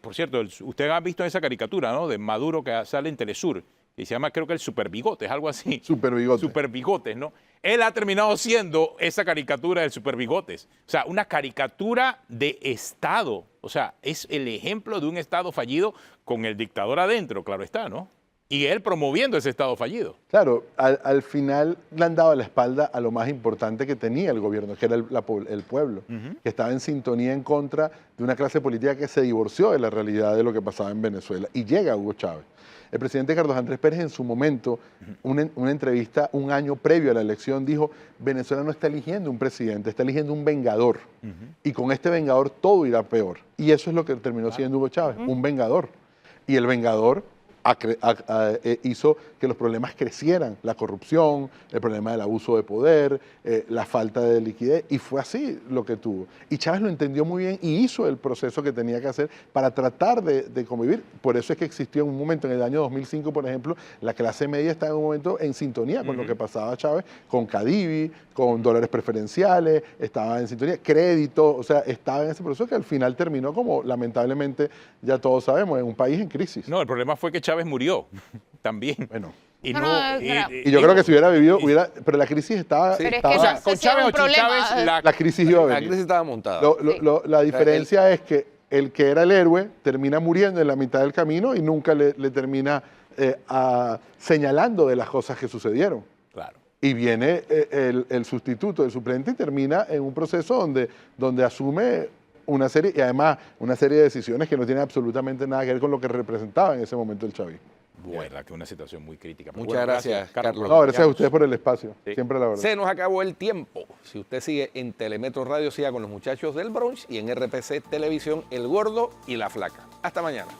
por cierto, ustedes han visto esa caricatura, ¿no?, de Maduro que sale en Telesur, y se llama creo que el Super Bigotes, algo así. Super Bigotes. Super Bigotes, ¿no? Él ha terminado siendo esa caricatura del Super Bigotes. O sea, una caricatura de Estado. O sea, es el ejemplo de un Estado fallido con el dictador adentro, claro está, ¿no? Y él promoviendo ese Estado fallido. Claro, al final le han dado la espalda a lo más importante que tenía el gobierno, que era el pueblo, que estaba en sintonía en contra de una clase política que se divorció de la realidad de lo que pasaba en Venezuela. Y llega Hugo Chávez. El presidente Carlos Andrés Pérez en su momento, una entrevista un año previo a la elección, dijo, Venezuela no está eligiendo un presidente, está eligiendo un vengador. Y con este vengador todo irá peor. Y eso es lo que terminó siendo Hugo Chávez, un vengador. Y el vengador hizo que los problemas crecieran, la corrupción, el problema del abuso de poder, la falta de liquidez, y fue así lo que tuvo. Y Chávez lo entendió muy bien y hizo el proceso que tenía que hacer para tratar de convivir. Por eso es que existió en un momento, en el año 2005, por ejemplo, la clase media estaba en un momento en sintonía con lo que pasaba Chávez, con Cadivi, con dólares preferenciales, estaba en sintonía, crédito, o sea, estaba en ese proceso que al final terminó como, lamentablemente, ya todos sabemos, en un país en crisis. No, el problema fue que Chávez murió también. Bueno. Y, No, no, no, Y yo creo que si hubiera vivido, pero la crisis estaba... Sí. Pero es que estaba- o sea, ese con sí es Chávez un o sin problema. Chávez, la crisis iba a La venir. crisis estaba montada. La diferencia es que el que era el héroe termina muriendo en la mitad del camino y nunca le termina señalando de las cosas que sucedieron. Claro. Y viene el sustituto, el suplente, y termina en un proceso donde asume una serie, y además una serie de decisiones que no tienen absolutamente nada que ver con lo que representaba en ese momento el chavismo. Bueno, que una situación muy crítica. Pero Muchas gracias, Carlos. No, gracias a ustedes por el espacio. Sí. Siempre la verdad. Se nos acabó el tiempo. Si usted sigue en Telemetro Radio, siga con los muchachos del brunch y en RPC Televisión, El Gordo y La Flaca. Hasta mañana.